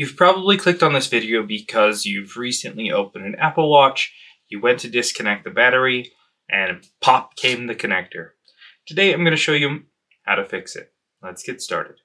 You've probably clicked on this video because you've recently opened an Apple Watch, you went to disconnect the battery, and pop came the connector. Today I'm going to show you how to fix it. Let's get started.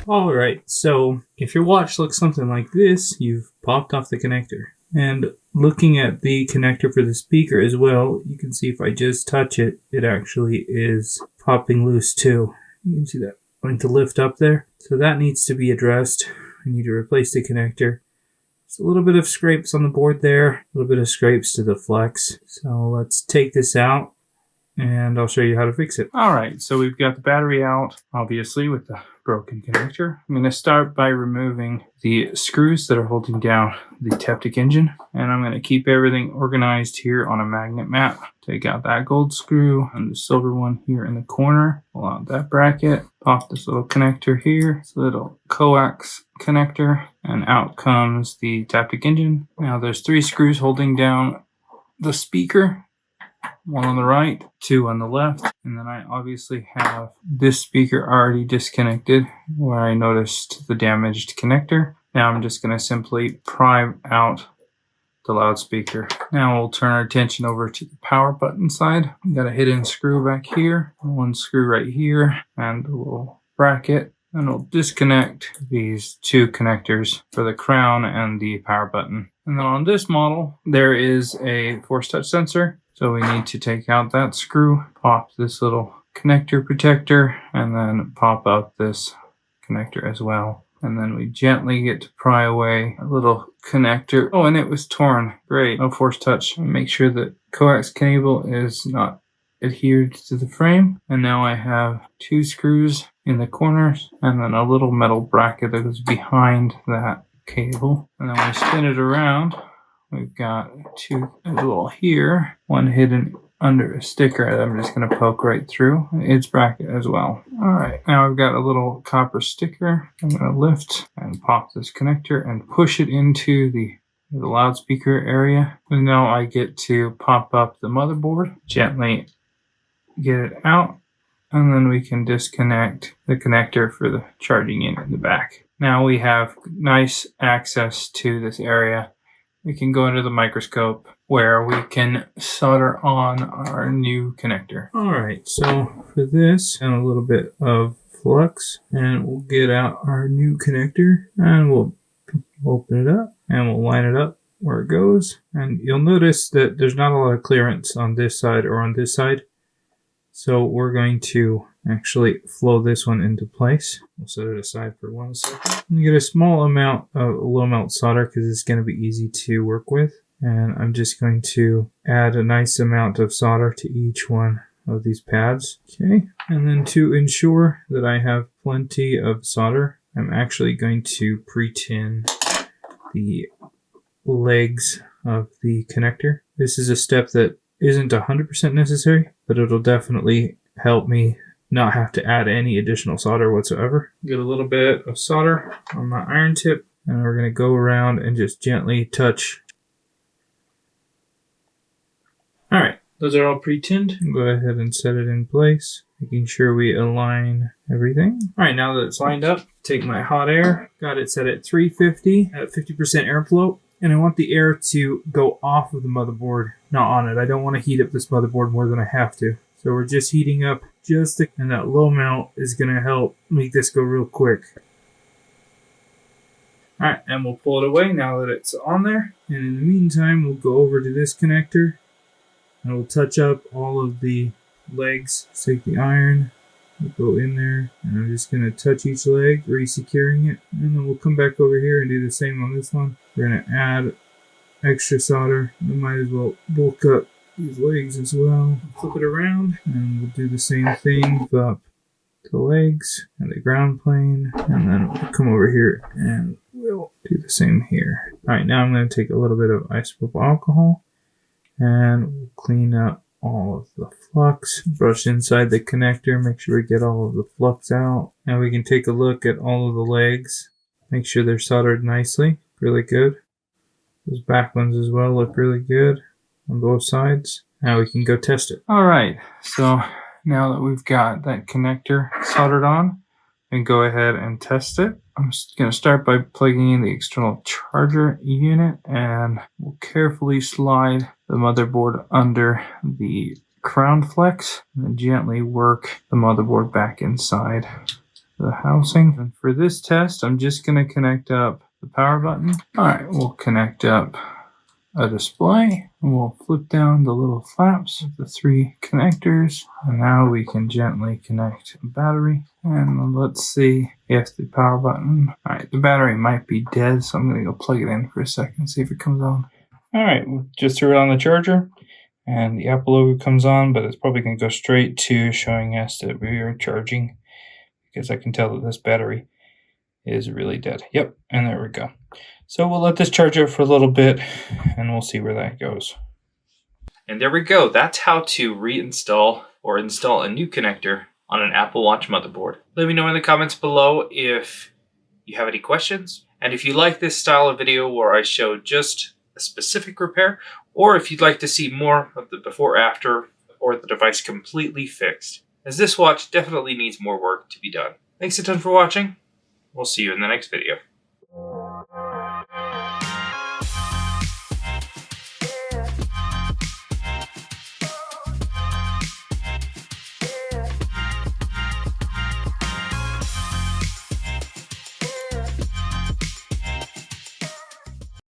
Alright, so if your watch looks something like this, you've popped off the connector. And looking at the connector for the speaker as well, you can see if I just touch it, it actually is popping loose too. You can see that going to lift up there. So that needs to be addressed. We need to replace the connector. There's a little bit of scrapes on the board there, a little bit of scrapes to the flex. So let's take this out and I'll show you how to fix it. Alright, so we've got the battery out, obviously, with the broken connector. I'm going to start by removing the screws that are holding down the Taptic Engine, and I'm going to keep everything organized here on a magnet mat. Take out that gold screw and the silver one here in the corner. Pull out that bracket, pop this little connector here, this little coax connector, and out comes the Taptic Engine. Now there's 3 screws holding down the speaker. 1 on the right, 2 on the left, and then I obviously have this speaker already disconnected where I noticed the damaged connector. Now I'm just going to simply pry out the loudspeaker. Now we'll turn our attention over to the power button side. We got a hidden screw back here, 1 screw right here, and a little bracket. And we'll disconnect these 2 connectors for the crown and the power button. And then on this model, there is a force touch sensor. So we need to take out that screw, pop this little connector protector, and then pop up this connector as well. And then we gently get to pry away a little connector. Oh, and it was torn. Great. No force touch. Make sure that coax cable is not adhered to the frame. And now I have 2 screws in the corners and then a little metal bracket that is behind that cable. And then we spin it around. We've got 2 as well here, 1 hidden under a sticker that I'm just going to poke right through its bracket as well. Alright, now I've got a little copper sticker. I'm going to lift and pop this connector and push it into the loudspeaker area. And now I get to pop up the motherboard, gently get it out, and then we can disconnect the connector for the charging in the back. Now we have nice access to this area. We can go into the microscope where we can solder on our new connector. Alright, so for this, and a little bit of flux, and we'll get out our new connector, and we'll open it up, and we'll line it up where it goes. And you'll notice that there's not a lot of clearance on this side or on this side. So we're going to actually flow this one into place. We'll set it aside for 1 second. You get a small amount of low melt solder because it's going to be easy to work with. And I'm just going to add a nice amount of solder to each one of these pads. Okay. And then to ensure that I have plenty of solder, I'm actually going to pre-tin the legs of the connector. This is a step that isn't 100% necessary, but it'll definitely help me not have to add any additional solder whatsoever. Get a little bit of solder on my iron tip, and we're going to go around and just gently touch. Alright, those are all pre-tinned. Go ahead and set it in place, making sure we align everything. Alright, now that it's lined up, take my hot air, got it set at 350 at 50% airflow. And I want the air to go off of the motherboard, not on it. I don't want to heat up this motherboard more than I have to. So we're just heating up and that low melt is going to help make this go real quick. Alright, and we'll pull it away now that it's on there. And in the meantime, we'll go over to this connector and we'll touch up all of the legs. Just take the iron, we'll go in there, and I'm just going to touch each leg, re-securing it. And then we'll come back over here and do the same on this one. We're going to add extra solder. We might as well bulk up these legs as well. Flip it around and we'll do the same thing. Flip up the legs and the ground plane, and then we'll come over here and we'll do the same here. Alright, now I'm going to take a little bit of isopropyl alcohol and we'll clean up all of the flux. Brush inside the connector, make sure we get all of the flux out. Now we can take a look at all of the legs, make sure they're soldered nicely. really good. Those back ones as well look really good on both sides. Now we can go test it. Alright, so now that we've got that connector soldered on, we can go ahead and test it. I'm just going to start by plugging in the external charger unit, and we'll carefully slide the motherboard under the crown flex and then gently work the motherboard back inside the housing. And for this test, I'm just going to connect up the power button. Alright, we'll connect up a display, and we'll flip down the little flaps of the 3 connectors, and now we can gently connect a battery. And let's see if the power button, alright, the battery might be dead, so I'm going to go plug it in for a second, see if it comes on. Alright, we just threw it on the charger, and the Apple logo comes on, but it's probably going to go straight to showing us that we are charging, because I can tell that this battery is really dead. Yep, and there we go. So we'll let this charge up for a little bit, and we'll see where that goes. And there we go. That's how to reinstall or install a new connector on an Apple Watch motherboard. Let me know in the comments below if you have any questions, and if you like this style of video where I show just a specific repair, or if you'd like to see more of the before after or the device completely fixed, as this watch definitely needs more work to be done. Thanks a ton for watching. We'll see you in the next video.